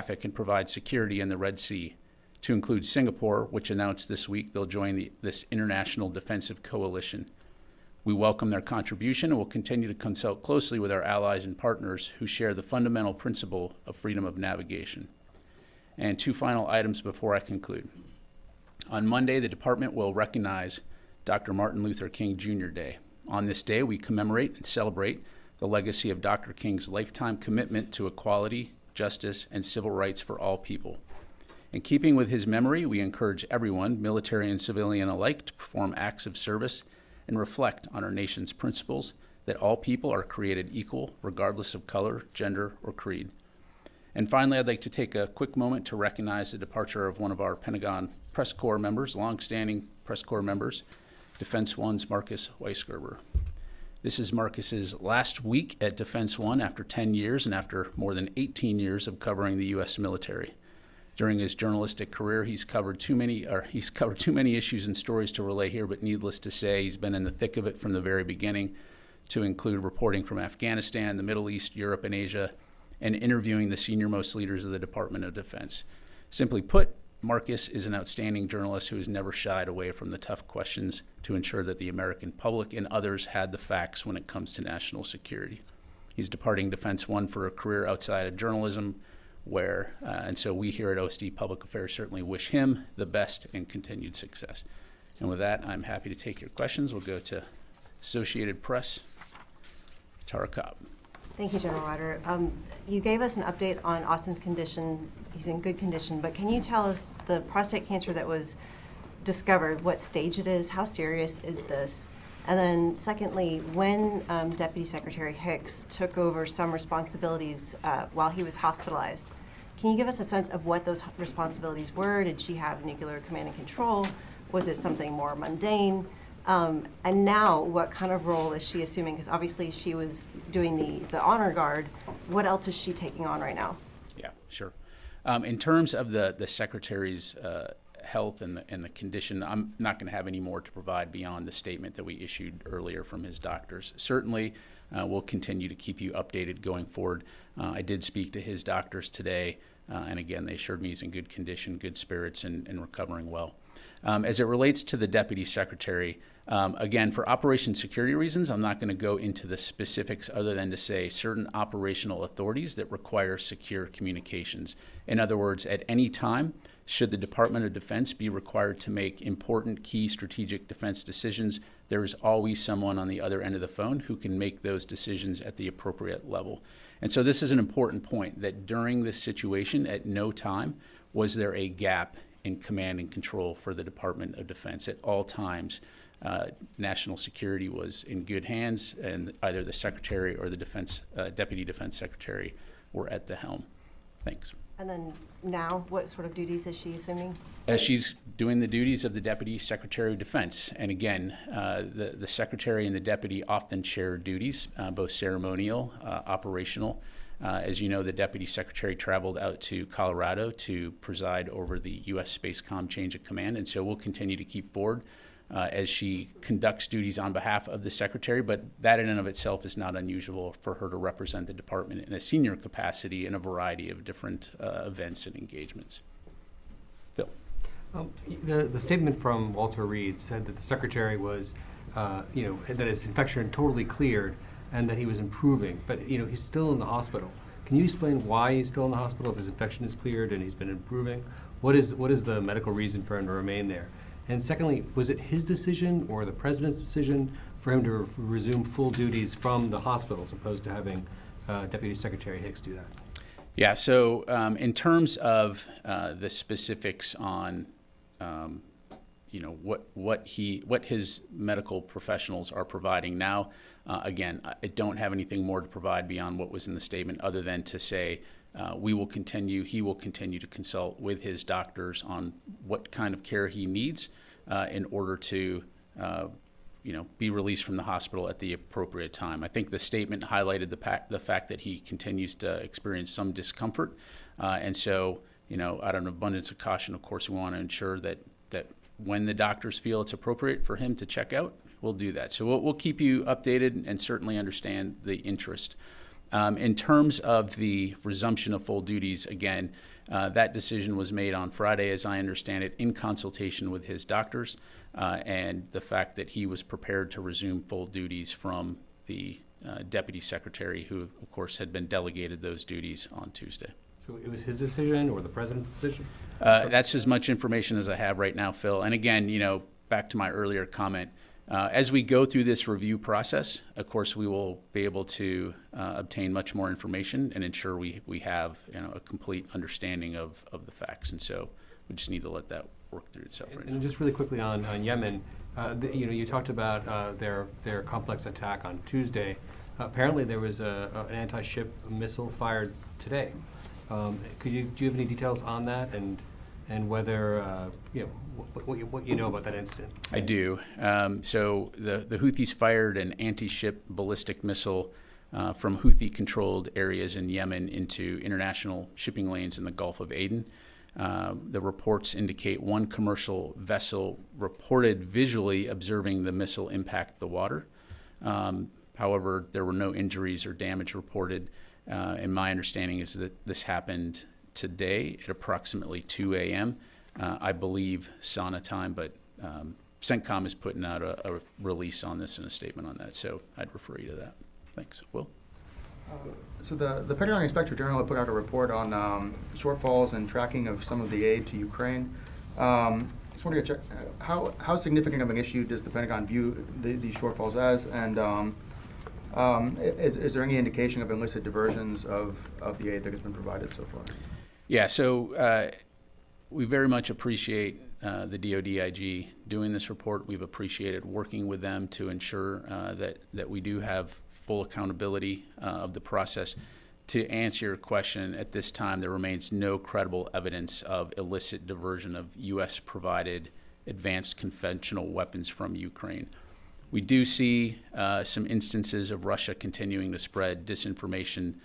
traffic and provide security in the Red Sea, to include Singapore, which announced this week they'll join this international defensive coalition. We welcome their contribution and will continue to consult closely with our allies and partners who share the fundamental principle of freedom of navigation. And 2 final items before I conclude. On Monday, the department will recognize Dr. Martin Luther King Jr. Day. On this day, we commemorate and celebrate the legacy of Dr. King's lifetime commitment to equality, justice, and civil rights for all people. In keeping with his memory, we encourage everyone, military and civilian alike, to perform acts of service and reflect on our nation's principles that all people are created equal, regardless of color, gender, or creed. And finally, I'd like to take a quick moment to recognize the departure of one of our Pentagon Press Corps members, longstanding Press Corps members, Defense One's Marcus Weisgerber. This is Marcus's last week at Defense One after 10 years and after more than 18 years of covering the U.S. military. During his journalistic career, he's covered too many issues and stories to relay here, but needless to say, he's been in the thick of it from the very beginning, to include reporting from Afghanistan, the Middle East, Europe, and Asia, and interviewing the senior-most leaders of the Department of Defense. Simply put, Marcus is an outstanding journalist who has never shied away from the tough questions to ensure that the American public and others had the facts when it comes to national security. He's departing Defense One for a career outside of journalism, and so we here at OSD Public Affairs certainly wish him the best and continued success. And with that, I'm happy to take your questions. We'll go to Associated Press, Tara Cobb. Thank you, General Ryder. You gave us an update on Austin's condition. He's in good condition, but can you tell us the prostate cancer that was discovered, what stage it is, how serious is this? And then secondly, when Deputy Secretary Hicks took over some responsibilities while he was hospitalized, can you give us a sense of what those responsibilities were? Did she have nuclear command and control? Was it something more mundane? And now, what kind of role is she assuming? Because obviously she was doing the honor guard. What else is she taking on right now? Yeah, sure. In terms of the Secretary's health and the condition, I'm not going to have any more to provide beyond the statement that we issued earlier from his doctors. Certainly, we'll continue to keep you updated going forward. I did speak to his doctors today, and again, they assured me he's in good condition, good spirits, and recovering well. As it relates to the Deputy Secretary, again, for operation security reasons, I'm not going to go into the specifics other than to say certain operational authorities that require secure communications. In other words, at any time, should the Department of Defense be required to make important key strategic defense decisions, there is always someone on the other end of the phone who can make those decisions at the appropriate level. And so this is an important point, that during this situation, at no time was there a gap in command and control for the Department of Defense. At all times, national security was in good hands, and either the Secretary or the Deputy Defense Secretary were at the helm. Thanks. And then now, what sort of duties is she assuming? She's doing the duties of the Deputy Secretary of Defense. And again, the Secretary and the Deputy often share duties, both ceremonial, operational. As you know, the Deputy Secretary traveled out to Colorado to preside over the U.S. Spacecom change of command, and so we'll continue to keep forward as she conducts duties on behalf of the Secretary, but that in and of itself is not unusual for her to represent the Department in a senior capacity in a variety of different events and engagements. Phil. The statement from Walter Reed said that the Secretary was, that his infection totally cleared and that he was improving, but he's still in the hospital. Can you explain why he's still in the hospital if his infection is cleared and he's been improving? What is the medical reason for him to remain there? And secondly, was it his decision or the President's decision for him to resume full duties from the hospital as opposed to having Deputy Secretary Hicks do that? Yeah, so in terms of the specifics on what his medical professionals are providing now, again, I don't have anything more to provide beyond what was in the statement other than to say he will continue to consult with his doctors on what kind of care he needs in order to be released from the hospital at the appropriate time. I think the statement highlighted the fact that he continues to experience some discomfort, and so out of an abundance of caution, of course, we want to ensure that when the doctors feel it's appropriate for him to check out, we'll do that. So we'll keep you updated and certainly understand the interest. In terms of the resumption of full duties, again, That decision was made on Friday, as I understand it, in consultation with his doctors, and the fact that he was prepared to resume full duties from the Deputy Secretary, who, of course, had been delegated those duties on Tuesday. So it was his decision or the president's decision? That's as much information as I have right now, Phil. And again, back to my earlier comment, as we go through this review process, of course, we will be able to obtain much more information and ensure we have a complete understanding of the facts. And so we just need to let that work through itself right now. And just really quickly on Yemen, you talked about their complex attack on Tuesday. Apparently, there was an anti-ship missile fired today. Do you have any details on that, and whether what you know about that incident? I do. So the Houthis fired an anti-ship ballistic missile from Houthi-controlled areas in Yemen into international shipping lanes in the Gulf of Aden. The reports indicate one commercial vessel reported visually observing the missile impact the water. However, there were no injuries or damage reported. And my understanding is that this happened today at approximately 2 a.m. I believe Sana time, but CENTCOM is putting out a release on this and a statement on that, so I'd refer you to that. Thanks. Will? So the Pentagon Inspector General put out a report on shortfalls and tracking of some of the aid to Ukraine. Just wanted to check, how significant of an issue does the Pentagon view these shortfalls as, and is there any indication of illicit diversions of the aid that has been provided so far? Yeah, so we very much appreciate the DODIG doing this report. We've appreciated working with them to ensure that we do have full accountability of the process. To answer your question, at this time, there remains no credible evidence of illicit diversion of U.S.-provided advanced conventional weapons from Ukraine. We do see some instances of Russia continuing to spread disinformation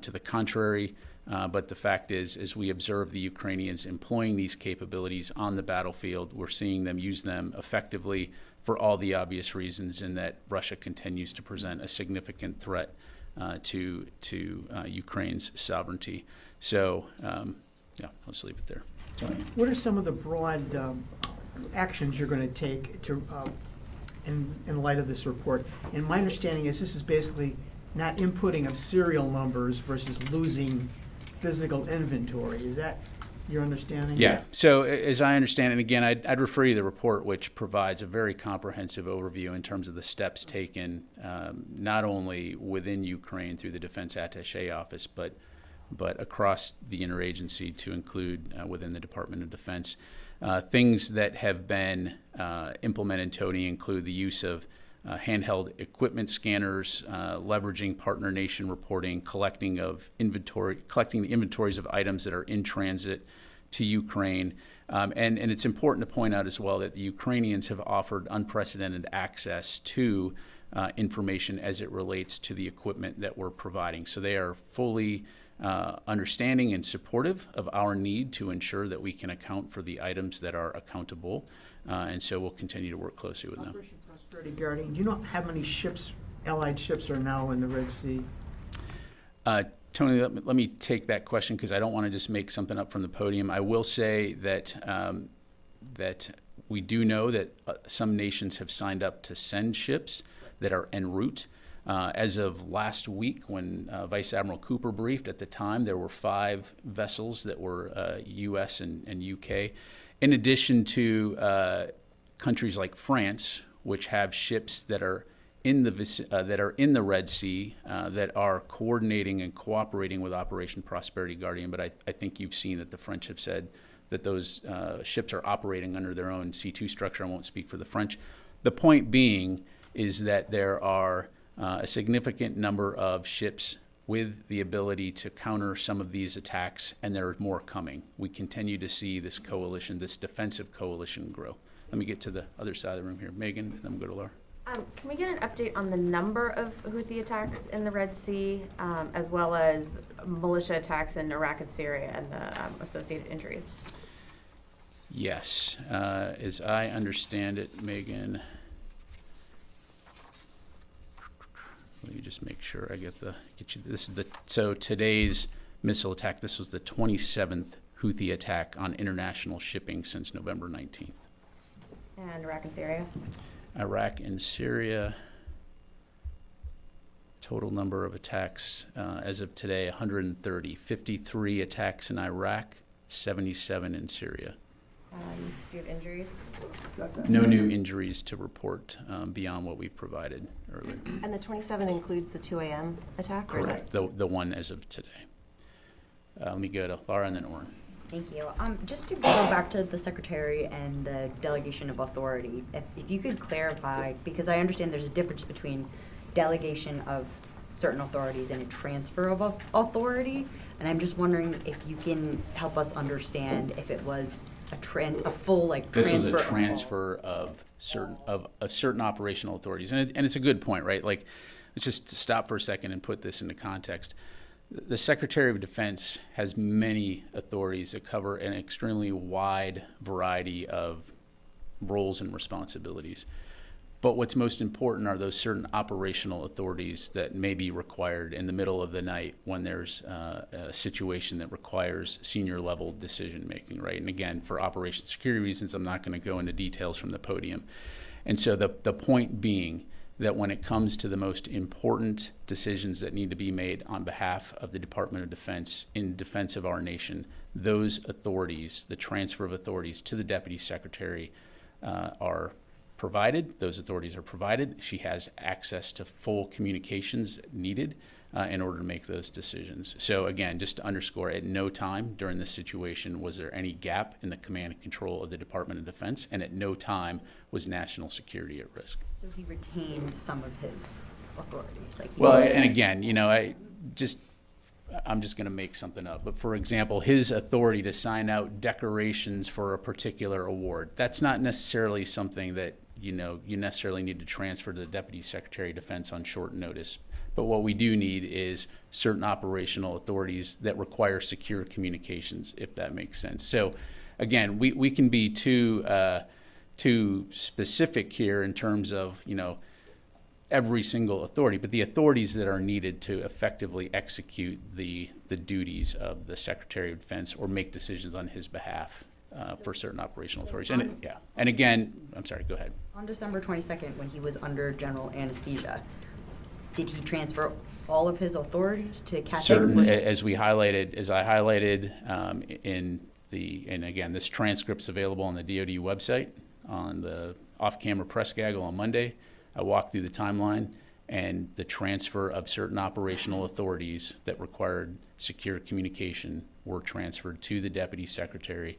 to the contrary, but the fact is, as we observe the Ukrainians employing these capabilities on the battlefield, we're seeing them use them effectively for all the obvious reasons, in that Russia continues to present a significant threat to Ukraine's sovereignty. So, yeah, I'll just leave it there. Tony? What are some of the broad actions you're going to take to, in light of this report? And my understanding is this is basically not inputting of serial numbers versus losing physical inventory. Is that your understanding? Yeah. So as I understand, and again, I'd refer you to the report, which provides a very comprehensive overview in terms of the steps taken, not only within Ukraine through the Defense Attaché Office, but across the interagency, to include within the Department of Defense. Things that have been implemented, Tony, include the use of handheld equipment scanners, leveraging partner nation reporting, collecting the inventories of items that are in transit to Ukraine. And it's important to point out as well that the Ukrainians have offered unprecedented access to information as it relates to the equipment that we're providing. So they are fully understanding and supportive of our need to ensure that we can account for the items that are accountable. And so we'll continue to work closely with them. Operation Prosperity Guardian, do you know how many ships, Allied ships, are now in the Red Sea? Tony, let me take that question, because I don't want to just make something up from the podium. I will say that that we do know that some nations have signed up to send ships that are en route. As of last week, when Vice Admiral Cooper briefed, at the time there were 5 vessels that were U.S. and U.K., in addition to countries like France, which have ships that are in the Red Sea that are coordinating and cooperating with Operation Prosperity Guardian. But I think you've seen that the French have said that those ships are operating under their own C2 structure. I won't speak for the French. The point being is that there are a significant number of ships with the ability to counter some of these attacks, and there are more coming. We continue to see this coalition, this defensive coalition, grow. Let me get to the other side of the room here. Megan, and then we'll go to Laura. Can we get an update on the number of Houthi attacks in the Red Sea, as well as militia attacks in Iraq and Syria and the associated injuries? Yes. As I understand it, Megan, let me just make sure I get you. So today's missile attack, this was the 27th Houthi attack on international shipping since November 19th. And Iraq and Syria? Iraq and Syria, total number of attacks as of today, 130. 53 attacks in Iraq, 77 in Syria. Do you have injuries? No new injuries to report beyond what we've provided earlier. And the 27 includes the 2 a.m. attack? Or is Correct, the one as of today. Let me go to Laura and then Oren. Thank you. Just to go back to the Secretary and the delegation of authority, if you could clarify, because I understand there's a difference between delegation of certain authorities and a transfer of authority, and I'm just wondering if you can help us understand if it was a full transfer. This was a transfer of certain operational authorities, and it's a good point, right? Like, let's just stop for a second and put this into context. The Secretary of Defense has many authorities that cover an extremely wide variety of roles and responsibilities. But what's most important are those certain operational authorities that may be required in the middle of the night when there's a situation that requires senior level decision making, right? And again, for operation security reasons, I'm not going to go into details from the podium. And so the point being that when it comes to the most important decisions that need to be made on behalf of the Department of Defense in defense of our nation, those authorities, the transfer of authorities to the Deputy Secretary are provided. Those authorities are provided. She has access to full communications needed in order to make those decisions. So again, just to underscore, at no time during this situation was there any gap in the command and control of the Department of Defense, and at no time was national security at risk. So he retained some of his authorities. Well, and again, I'm just going to make something up, but for example, his authority to sign out decorations for a particular award, that's not necessarily something that you necessarily need to transfer to the Deputy Secretary of Defense on short notice. But what we do need is certain operational authorities that require secure communications, if that makes sense. So again, we can be too specific here in terms of, every single authority, but the authorities that are needed to effectively execute the duties of the Secretary of Defense or make decisions on his behalf for certain operational authorities. And again, I'm sorry, go ahead. On December 22nd, when he was under general anesthesia, did he transfer all of his authority to Cathay? As I highlighted and again, this transcript's available on the DoD website on the off-camera press gaggle on Monday. I walked through the timeline and the transfer of certain operational authorities that required secure communication were transferred to the Deputy Secretary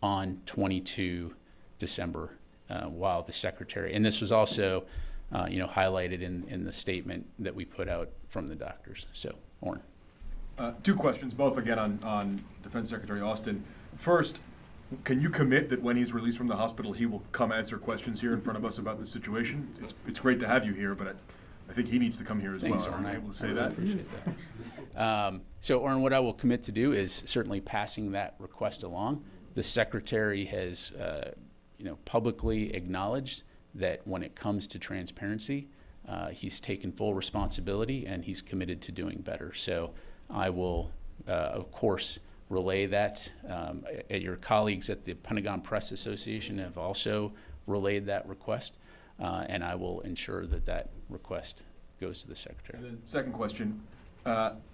on 22 December while the Secretary, and this was also highlighted in the statement that we put out from the doctors. So, Oren. Two questions, both again on Defense Secretary Austin. First, can you commit that when he's released from the hospital, he will come answer questions here in front of us about the situation? It's great to have you here, but I think he needs to come here as Thanks, well. Oren. Are you able to say I that? appreciate that. So, Oren, what I will commit to do is certainly passing that request along. The Secretary has, publicly acknowledged that when it comes to transparency, he's taken full responsibility and he's committed to doing better. So, I will, of course, relay that. Your colleagues at the Pentagon Press Association have also relayed that request, and I will ensure that that request goes to the Secretary. And then second question,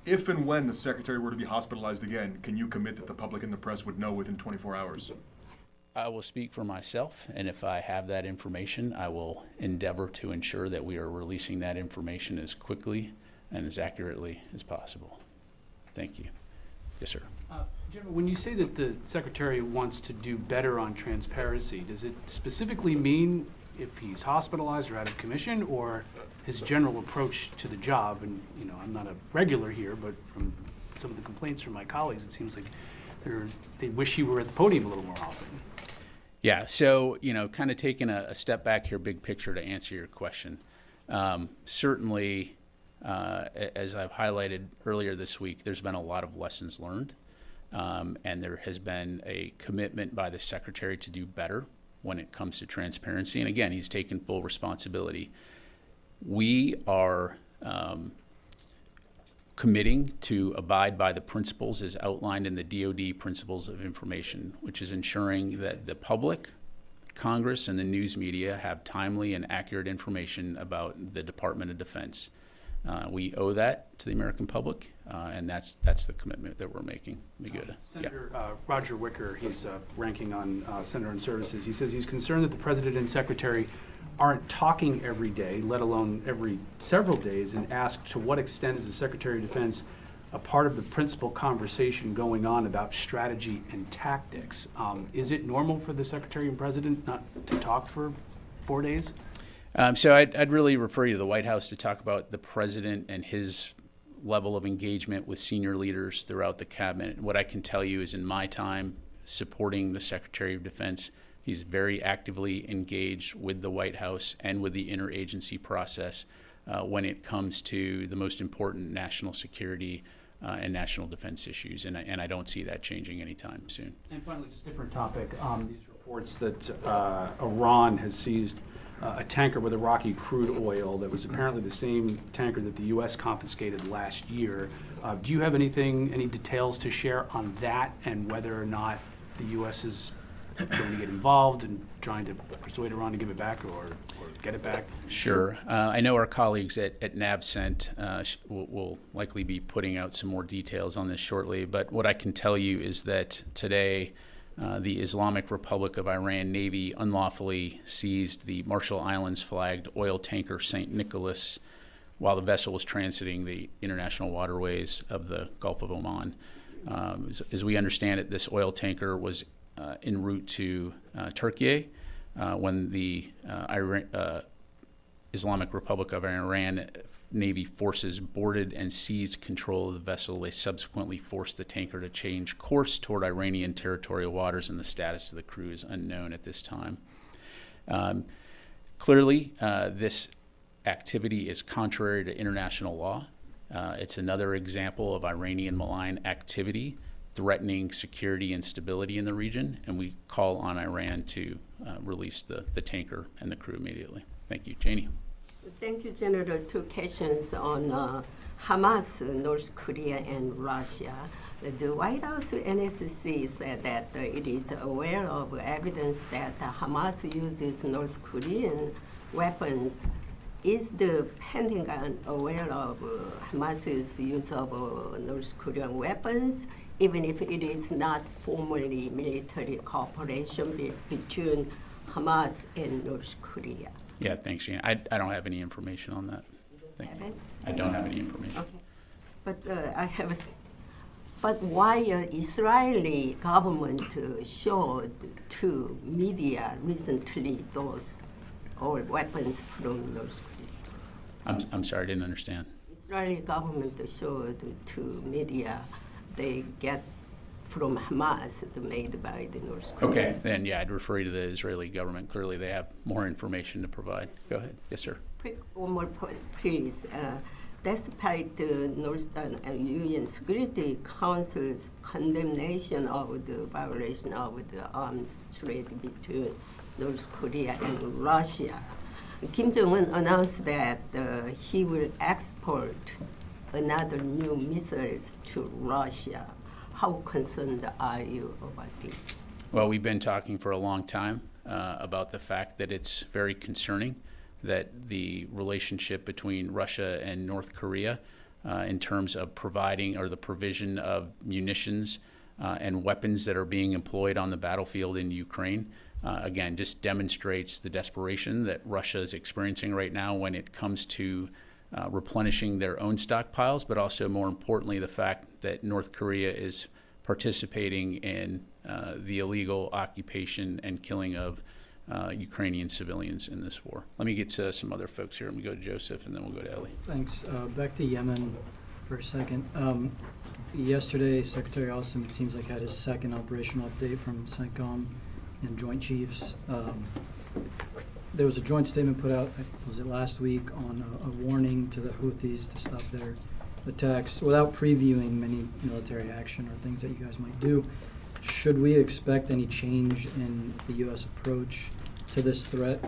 if and when the Secretary were to be hospitalized again, can you commit that the public and the press would know within 24 hours? I will speak for myself, and if I have that information, I will endeavor to ensure that we are releasing that information as quickly and as accurately as possible. Thank you. Yes, sir. General, when you say that the Secretary wants to do better on transparency, does it specifically mean if he's hospitalized or out of commission, or his general approach to the job? And I'm not a regular here, but from some of the complaints from my colleagues, it seems like they wish he were at the podium a little more often. Yeah, so kind of taking a step back here, big picture, to answer your question. Certainly, as I've highlighted earlier this week, there's been a lot of lessons learned, and there has been a commitment by the Secretary to do better when it comes to transparency. And again, he's taken full responsibility. We are committing to abide by the principles as outlined in the DoD Principles of Information, which is ensuring that the public, Congress, and the news media have timely and accurate information about the Department of Defense. We owe that to the American public, and that's the commitment that we're making. Be good. Senator Roger Wicker, he's ranking on Senator on Services. He says he's concerned that the President and Secretary aren't talking every day, let alone every several days, and asked to what extent is the Secretary of Defense a part of the principal conversation going on about strategy and tactics. Is it normal for the Secretary and President not to talk for 4 days? So I'd really refer you to the White House to talk about the President and his level of engagement with senior leaders throughout the cabinet. What I can tell you is in my time supporting the Secretary of Defense, he's very actively engaged with the White House and with the interagency process when it comes to the most important national security and national defense issues, and I don't see that changing anytime soon. And finally, just a different topic, these reports that Iran has seized a tanker with Iraqi crude oil that was apparently the same tanker that the U.S. confiscated last year. Do you have any details to share on that and whether or not the U.S. is going to get involved in trying to persuade Iran to give it back or get it back? Sure. I know our colleagues at NavCent will likely be putting out some more details on this shortly, but what I can tell you is that today the Islamic Republic of Iran Navy unlawfully seized the Marshall Islands flagged oil tanker St. Nicholas while the vessel was transiting the international waterways of the Gulf of Oman. As we understand it, this oil tanker was en route to Turkey when the Islamic Republic of Iran Navy forces boarded and seized control of the vessel. They subsequently forced the tanker to change course toward Iranian territorial waters, and the status of the crew is unknown at this time. Clearly, this activity is contrary to international law. It's another example of Iranian malign activity threatening security and stability in the region, and we call on Iran to release the tanker and the crew immediately. Thank you. Janie. Thank you, General. Two questions on Hamas, North Korea, and Russia. The White House NSC said that it is aware of evidence that Hamas uses North Korean weapons. Is the Pentagon aware of Hamas's use of North Korean weapons, even if it is not formally military cooperation between Hamas and North Korea? Yeah, thanks, Jane. I don't have any information on that. Thank you. I don't have any information. Okay. But why Israeli government showed to media recently those old weapons from North Korea? I'm sorry, I didn't understand. Israeli government showed to media they get from Hamas made by the North Korea. Okay, then yeah, I'd refer you to the Israeli government. Clearly they have more information to provide. Go ahead. Yes, sir. Quick, one more point, please. Despite the UN Security Council's condemnation of the violation of the arms trade between North Korea and Russia, Kim Jong-un announced that he will export another new missiles to Russia. How concerned are you about this? Well, we've been talking for a long time about the fact that it's very concerning that the relationship between Russia and North Korea in terms of providing or the provision of munitions and weapons that are being employed on the battlefield in Ukraine, again, just demonstrates the desperation that Russia is experiencing right now when it comes to replenishing their own stockpiles, but also more importantly, the fact that North Korea is participating in the illegal occupation and killing of Ukrainian civilians in this war. Let me get to some other folks here. Let me go to Joseph, and then we'll go to Ellie. Thanks. Back to Yemen for a second. Yesterday, Secretary Austin, it seems like, had his second operational update from CENTCOM and Joint Chiefs. There was a joint statement put out, was it last week, on a warning to the Houthis to stop their attacks without previewing any military action or things that you guys might do. Should we expect any change in the U.S. approach to this threat,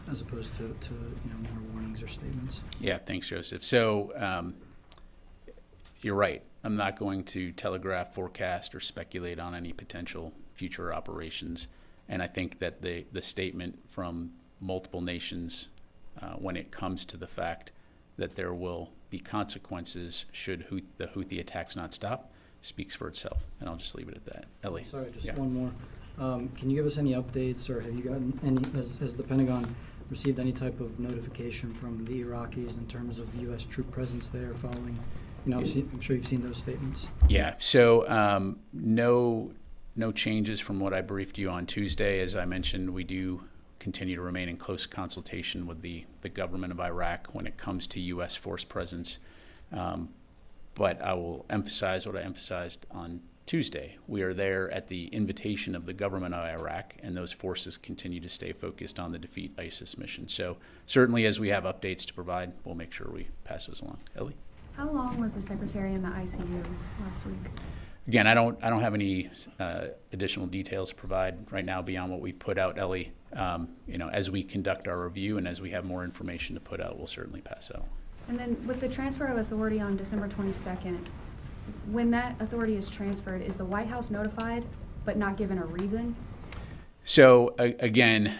as opposed to more warnings or statements? Yeah, thanks, Joseph. So you're right. I'm not going to telegraph, forecast, or speculate on any potential future operations. And I think that the statement from multiple nations when it comes to the fact that there will be consequences should the Houthi attacks not stop speaks for itself. And I'll just leave it at that. Ellie? Sorry, just Yeah. one more. Can you give us any updates, or have you gotten any, has the Pentagon received any type of notification from the Iraqis in terms of U.S. troop presence there following, I'm sure you've seen those statements? Yeah, so no changes from what I briefed you on Tuesday. As I mentioned, we do continue to remain in close consultation with the government of Iraq when it comes to U.S. force presence. But I will emphasize what I emphasized on Tuesday. We are there at the invitation of the government of Iraq, and those forces continue to stay focused on the Defeat ISIS mission. So certainly as we have updates to provide, we'll make sure we pass those along. Ellie? How long was the secretary in the ICU last week? Again, I don't have any additional details to provide right now beyond what we've put out, Ellie. As we conduct our review and as we have more information to put out, we'll certainly pass out. And then with the transfer of authority on December 22nd, when that authority is transferred, is the White House notified but not given a reason? So again,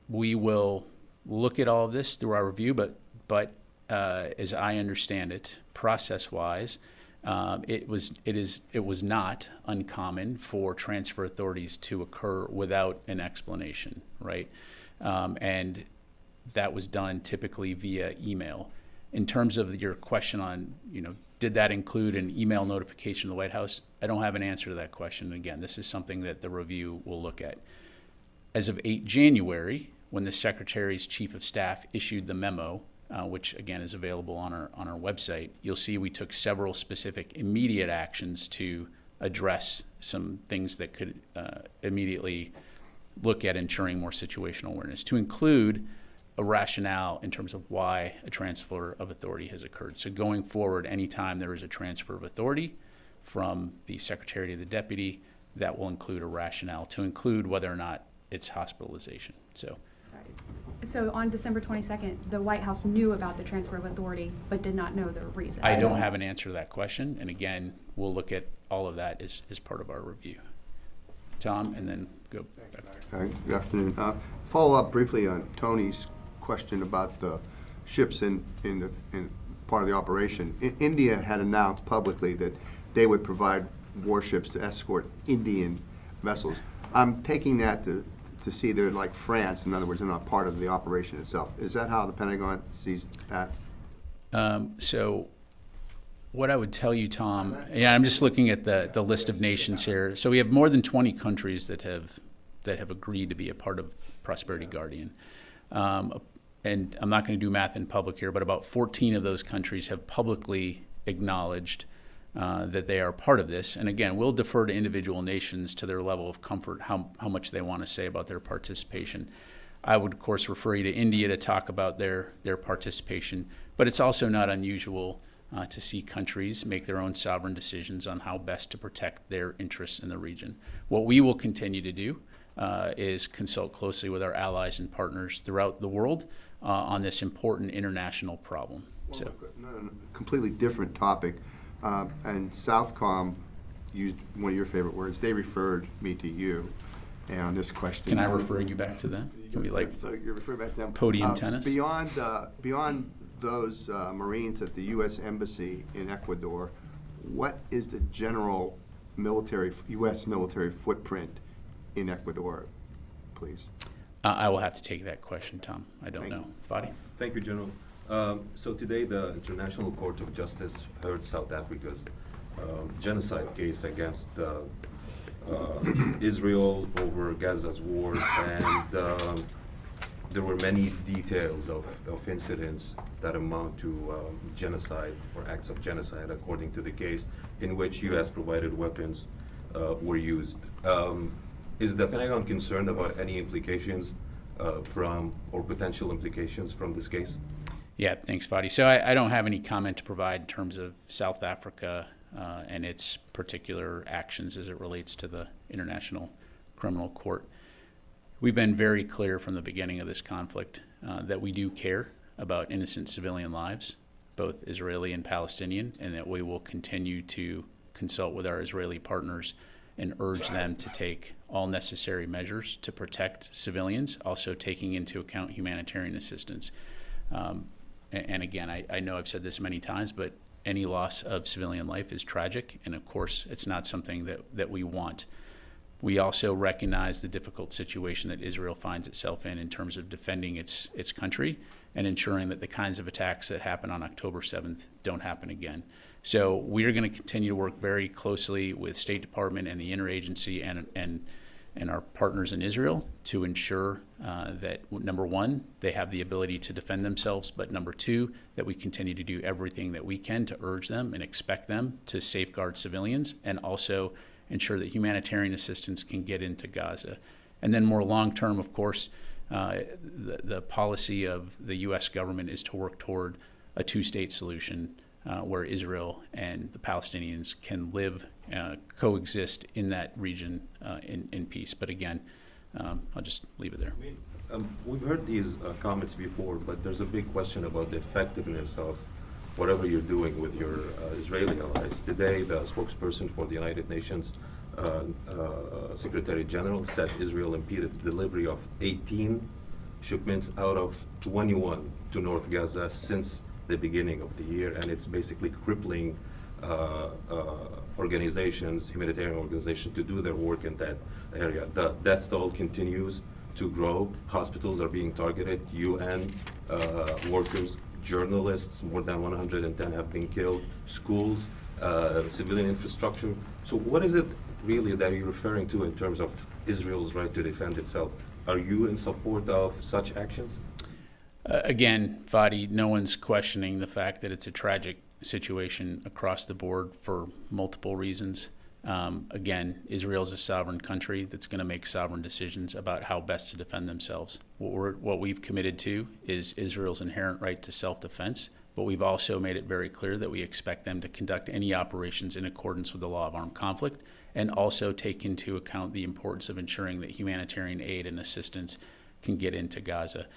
we will look at all of this through our review, but as I understand it, process-wise, it was not uncommon for transfer authorities to occur without an explanation, right? And that was done typically via email. In terms of your question on, did that include an email notification to the White House? I don't have an answer to that question. Again, this is something that the review will look at. As of 8 January, when the Secretary's Chief of Staff issued the memo, which again is available on our website, you'll see we took several specific immediate actions to address some things that could immediately look at ensuring more situational awareness, to include a rationale in terms of why a transfer of authority has occurred. So going forward, anytime there is a transfer of authority from the Secretary to the Deputy, that will include a rationale to include whether or not it's hospitalization. So on December 22nd, the White House knew about the transfer of authority but did not know the reason. I don't have an answer to that question, and again, we'll look at all of that as part of our review. Tom, and then go back. Good afternoon. Follow up briefly on Tony's question about the ships in part of the operation. India had announced publicly that they would provide warships to escort Indian vessels. I'm taking that to see they're like France, in other words, they're not part of the operation itself. Is that how the Pentagon sees that? So what I would tell you, Tom, I'm just looking at the list of nations here. So we have more than 20 countries that have agreed to be a part of Prosperity Guardian. And I'm not going to do math in public here, but about 14 of those countries have publicly acknowledged that they are part of this. And again, we'll defer to individual nations to their level of comfort, how much they want to say about their participation. I would, of course, refer you to India to talk about their participation, but it's also not unusual to see countries make their own sovereign decisions on how best to protect their interests in the region. What we will continue to do is consult closely with our allies and partners throughout the world on this important international problem. Well, no, completely different topic. And Southcom used one of your favorite words. They referred me to you on this question. Can I refer you back to them? Can we you refer back to them. Podium tennis? Beyond those Marines at the U.S. Embassy in Ecuador, what is the general U.S. military footprint in Ecuador, please? I will have to take that question, Tom. I don't know. Fadi? Thank you, General. So today the International Court of Justice heard South Africa's genocide case against Israel over Gaza's war, and there were many details of incidents that amount to genocide or acts of genocide according to the case, in which U.S. provided weapons were used. Is the Pentagon concerned about any implications or potential implications from this case? Yeah, thanks, Fadi. So I don't have any comment to provide in terms of South Africa and its particular actions as it relates to the International Criminal Court. We've been very clear from the beginning of this conflict that we do care about innocent civilian lives, both Israeli and Palestinian, and that we will continue to consult with our Israeli partners and urge them to take all necessary measures to protect civilians, also taking into account humanitarian assistance. And again, I know I've said this many times, but any loss of civilian life is tragic, and of course, it's not something that we want. We also recognize the difficult situation that Israel finds itself in terms of defending its country and ensuring that the kinds of attacks that happened on October 7th don't happen again. So we are going to continue to work very closely with State Department and the interagency and our partners in Israel to ensure that, number one, they have the ability to defend themselves, but number two, that we continue to do everything that we can to urge them and expect them to safeguard civilians and also ensure that humanitarian assistance can get into Gaza. And then more long-term, of course, the policy of the U.S. government is to work toward a two-state solution where Israel and the Palestinians can live, coexist in that region in peace. But again, I'll just leave it there. We've heard these comments before, but there's a big question about the effectiveness of whatever you're doing with your Israeli allies. Today, the spokesperson for the United Nations Secretary General said Israel impeded the delivery of 18 shipments out of 21 to North Gaza since the beginning of the year, and it's basically crippling organizations, humanitarian organizations, to do their work in that area. The death toll continues to grow. Hospitals are being targeted. UN workers, journalists, more than 110 have been killed. Schools, civilian infrastructure. So what is it really that you're referring to in terms of Israel's right to defend itself? Are you in support of such actions? Again, Fadi, no one's questioning the fact that it's a tragic situation across the board for multiple reasons. Again, Israel's a sovereign country that's going to make sovereign decisions about how best to defend themselves. What we've committed to is Israel's inherent right to self-defense, but we've also made it very clear that we expect them to conduct any operations in accordance with the law of armed conflict and also take into account the importance of ensuring that humanitarian aid and assistance can get into Gaza.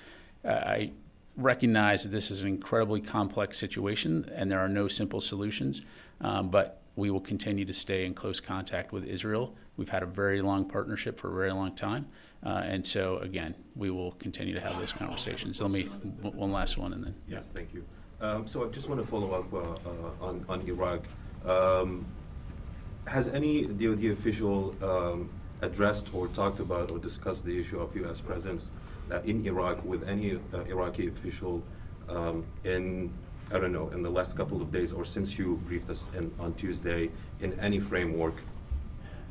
I recognize that this is an incredibly complex situation and there are no simple solutions, but we will continue to stay in close contact with Israel. We've had a very long partnership for a very long time, and so again, we will continue to have those conversations. Let me, one last one and then. Yes, thank you. So I just want to follow up on Iraq. Has any DoD official addressed or talked about or discussed the issue of U.S. presence in Iraq with any Iraqi official in, I don't know, in the last couple of days or since you briefed us on Tuesday in any framework?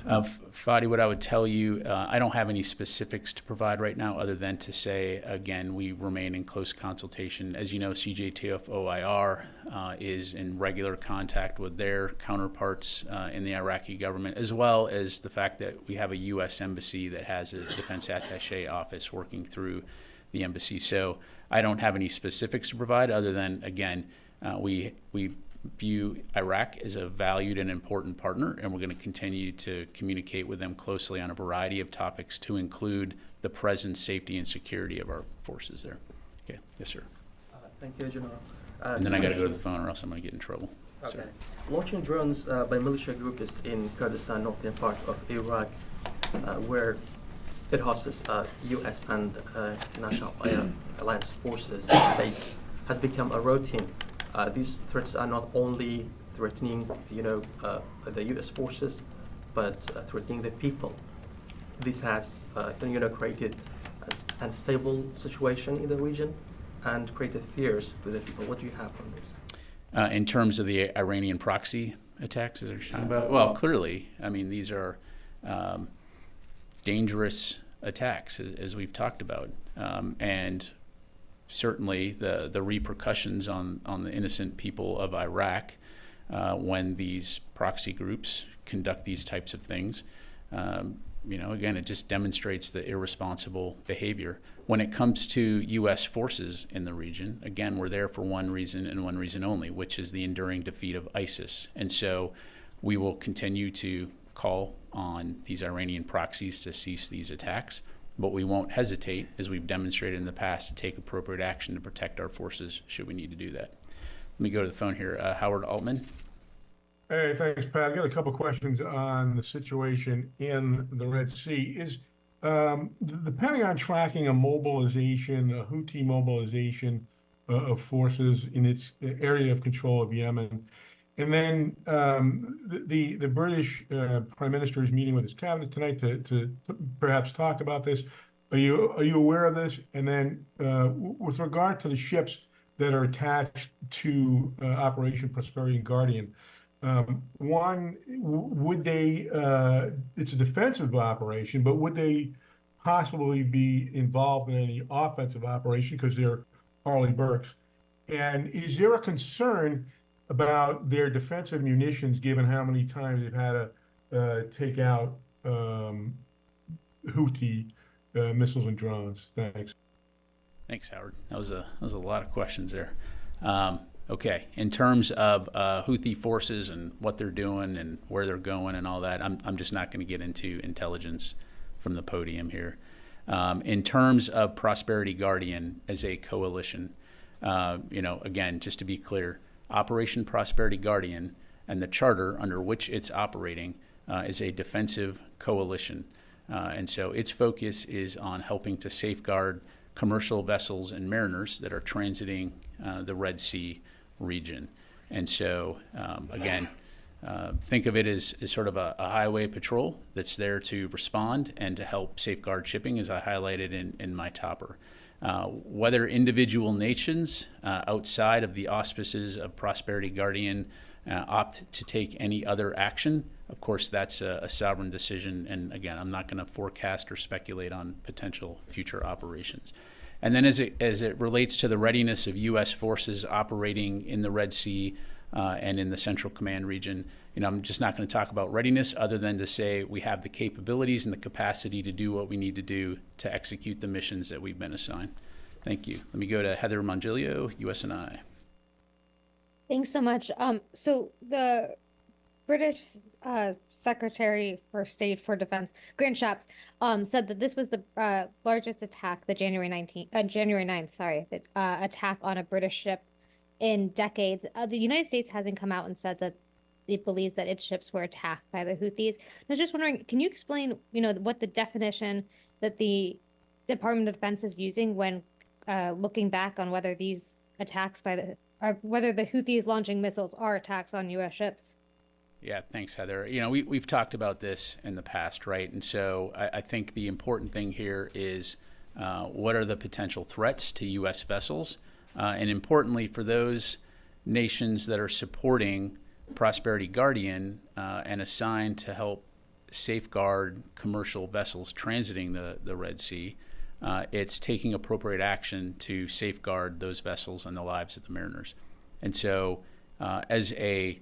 Fadi, what I would tell you, I don't have any specifics to provide right now other than to say, again, we remain in close consultation. As you know, CJTF-OIR is in regular contact with their counterparts in the Iraqi government, as well as the fact that we have a U.S. embassy that has a defense attaché office working through the embassy. So I don't have any specifics to provide other than, again, we view Iraq as a valued and important partner, and we're going to continue to communicate with them closely on a variety of topics to include the presence, safety, and security of our forces there. Okay, yes, sir. Thank you, General. And then I got to go to the phone or else I'm going to get in trouble. Okay. Sorry. Launching drones by militia groups in Kurdistan, northern part of Iraq, where it hosts U.S. and National Alliance forces base, has become a routine. These threats are not only threatening, the U.S. forces, but threatening the people. This has, created an unstable situation in the region and created fears with the people. What do you have on this? In terms of the Iranian proxy attacks, as you're talking about, well, clearly, I mean, these are dangerous attacks, as we've talked about, and certainly the repercussions on the innocent people of Iraq when these proxy groups conduct these types of things. Again, it just demonstrates the irresponsible behavior. When it comes to U.S. forces in the region, again, we're there for one reason and one reason only, which is the enduring defeat of ISIS. And so we will continue to call on these Iranian proxies to cease these attacks, but we won't hesitate, as we've demonstrated in the past, to take appropriate action to protect our forces should we need to do that. Let me go to the phone here. Howard Altman. Hey, thanks, Pat. I got a couple questions on the situation in the Red Sea. Is the Pentagon tracking a mobilization, a Houthi mobilization of forces in its area of control of Yemen? And then the British Prime Minister is meeting with his cabinet tonight to perhaps talk about this. Are you aware of this? And then with regard to the ships that are attached to Operation Prosperity Guardian, one, would they, it's a defensive operation, but would they possibly be involved in any offensive operation because they're Arleigh Burkes? And is there a concern about their defensive munitions given how many times they've had to take out Houthi missiles and drones? Thanks. Thanks, Howard. That was a lot of questions there. Okay, in terms of Houthi forces and what they're doing and where they're going and all that, I'm just not going to get into intelligence from the podium here. In terms of Prosperity Guardian as a coalition, again, just to be clear, Operation Prosperity Guardian and the charter under which it's operating is a defensive coalition. And so its focus is on helping to safeguard commercial vessels and mariners that are transiting the Red Sea region. And so, again, think of it as sort of a highway patrol that's there to respond and to help safeguard shipping, as I highlighted in my topper. Whether individual nations outside of the auspices of Prosperity Guardian opt to take any other action, of course, that's a sovereign decision. And again, I'm not going to forecast or speculate on potential future operations. And then as it relates to the readiness of U.S. forces operating in the Red Sea and in the Central Command region, I'm just not going to talk about readiness other than to say we have the capabilities and the capacity to do what we need to do to execute the missions that we've been assigned. Thank you. Let me go to Heather Mongilio, USNI. Thanks so much. So the British Secretary for State for Defense, Grant Shapps, said that this was the largest attack, the January 9th, attack on a British ship in decades. The United States hasn't come out and said that it believes that its ships were attacked by the Houthis. I was just wondering, can you explain, what the definition that the Department of Defense is using when looking back on whether these attacks whether the Houthis launching missiles are attacks on U.S. ships? Yeah, thanks, Heather. We've talked about this in the past, right? And so I think the important thing here is what are the potential threats to U.S. vessels? And importantly, for those nations that are supporting Prosperity Guardian and assigned to help safeguard commercial vessels transiting the Red Sea, it's taking appropriate action to safeguard those vessels and the lives of the mariners. And so as a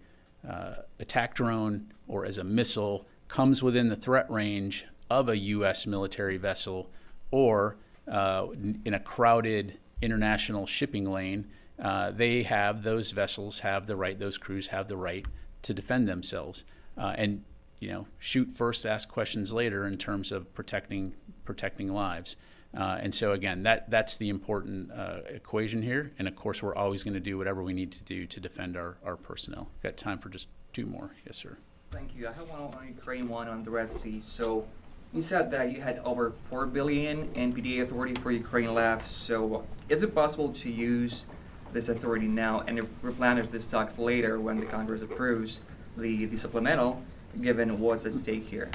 attack drone or as a missile comes within the threat range of a U.S. military vessel or in a crowded international shipping lane, those vessels have the right, those crews have the right to defend themselves and shoot first, ask questions later in terms of protecting lives. And so again, that's the important equation here. And of course, we're always going to do whatever we need to do to defend our personnel. Got time for just two more. Yes, sir. Thank you. I have one on Ukraine, one on the Red Sea. So you said that you had over $4 billion NPDA authority for Ukraine left. So is it possible to use this authority now and replenish the stocks later when the Congress approves the supplemental, given what's at stake here?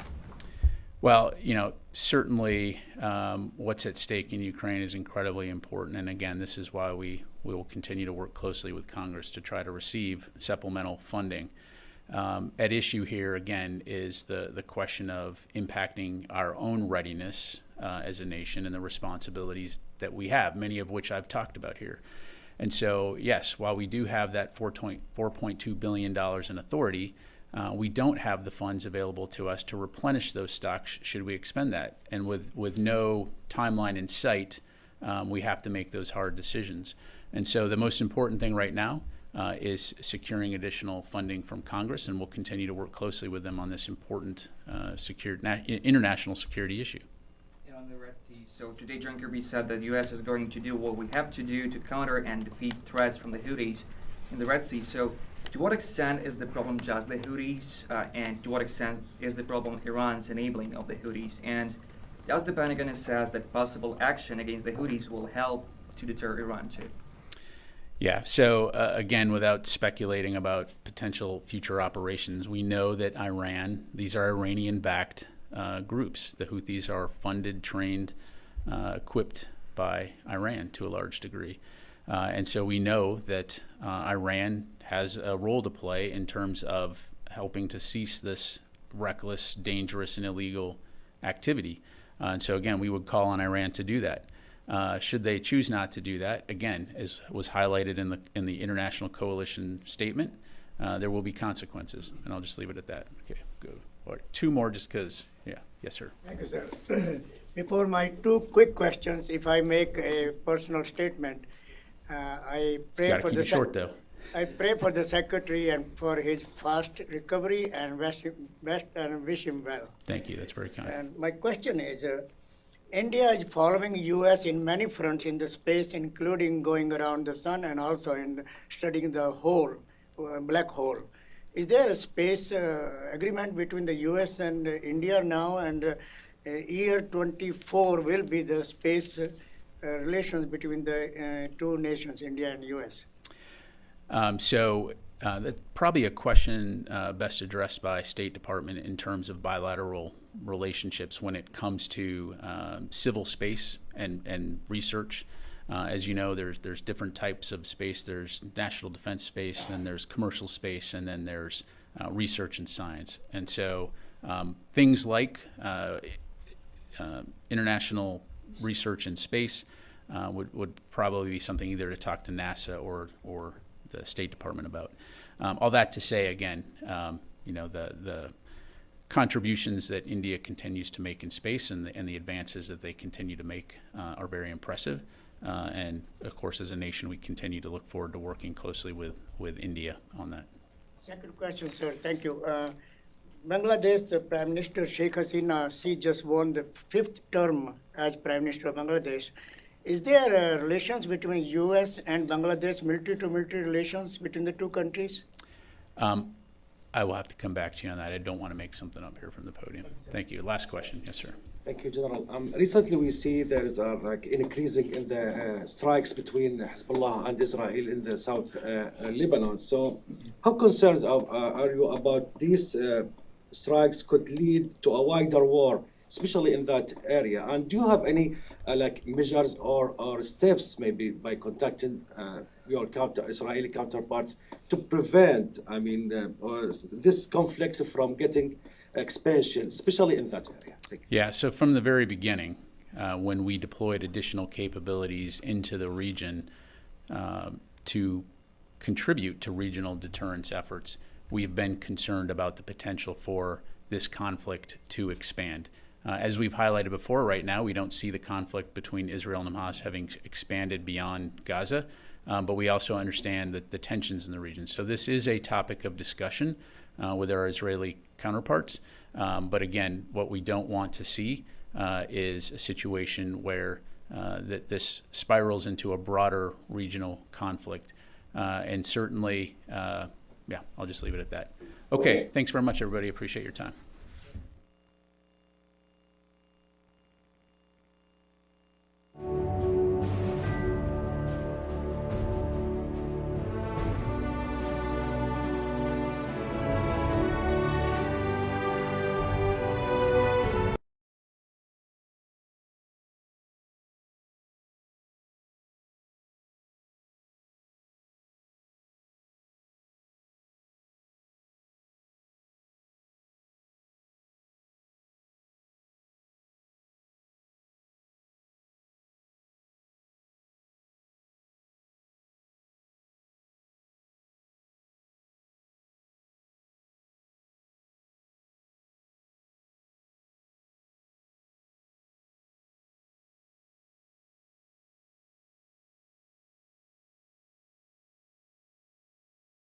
Well, certainly what's at stake in Ukraine is incredibly important. And again, this is why we will continue to work closely with Congress to try to receive supplemental funding. At issue here, again, is the question of impacting our own readiness as a nation and the responsibilities that we have, many of which I've talked about here. And so, yes, while we do have that $4.2 billion in authority, we don't have the funds available to us to replenish those stocks should we expend that. And with no timeline in sight, we have to make those hard decisions. And so the most important thing right now is securing additional funding from Congress, and we'll continue to work closely with them on this important international security issue. And on the Red Sea, so today John Kirby said that the U.S. is going to do what we have to do to counter and defeat threats from the Houthis. in the Red Sea. So to what extent is the problem just the Houthis, and to what extent is the problem Iran's enabling of the Houthis? And does the Pentagon assess that possible action against the Houthis will help to deter Iran too? Yeah, so again, without speculating about potential future operations, we know that Iran, these are Iranian-backed groups. The Houthis are funded, trained, equipped by Iran to a large degree. And so we know that Iran has a role to play in terms of helping to cease this reckless, dangerous, and illegal activity. And so again, we would call on Iran to do that. Should they choose not to do that, again, as was highlighted in the international coalition statement, there will be consequences. And I'll just leave it at that. Okay, good. All right, two more just because, yeah. Yes, sir. Thank you, sir. Before my two quick questions, if I make a personal statement, I pray for the short, though. I pray for the secretary and for his fast recovery and best and wish him well. Thank you. That's very kind. And my question is, India is following U.S. in many fronts in the space, including going around the sun and also in studying the hole, black hole. Is there a space agreement between the U.S. and India now? And year 24 will be the space relations between the two nations, India and U.S. That's probably a question best addressed by State Department in terms of bilateral relationships when it comes to civil space and research. As you know, there's different types of space. There's national defense space, then there's commercial space, and then there's research and science. And so things like international research in space would probably be something either to talk to NASA or the State Department about. All that to say, again, the contributions that India continues to make in space and the advances that they continue to make are very impressive. And of course, as a nation, we continue to look forward to working closely with India on that. Second question, sir. Thank you. Bangladesh, the Prime Minister Sheikh Hasina, she just won the 5th term as Prime Minister of Bangladesh. Is there relations between U.S. and Bangladesh, military-to-military relations between the two countries? I will have to come back to you on that. I don't want to make something up here from the podium. Thank you. Last question. Yes, sir. Thank you, General. Recently, we see there is increasing in the strikes between Hezbollah and Israel in the South Lebanon. So, how concerned are you about these strikes could lead to a wider war, especially in that area? And do you have any measures or steps, maybe by contacting your Israeli counterparts, to prevent, this conflict from getting expansion, especially in that area? Yeah, so from the very beginning, when we deployed additional capabilities into the region to contribute to regional deterrence efforts, we've been concerned about the potential for this conflict to expand. As we've highlighted before, right now we don't see the conflict between Israel and Hamas having expanded beyond Gaza, but we also understand that the tensions in the region. So this is a topic of discussion with our Israeli counterparts. But again, what we don't want to see is a situation where that this spirals into a broader regional conflict. And certainly, yeah, I'll just leave it at that. Okay, thanks very much, everybody. Appreciate your time.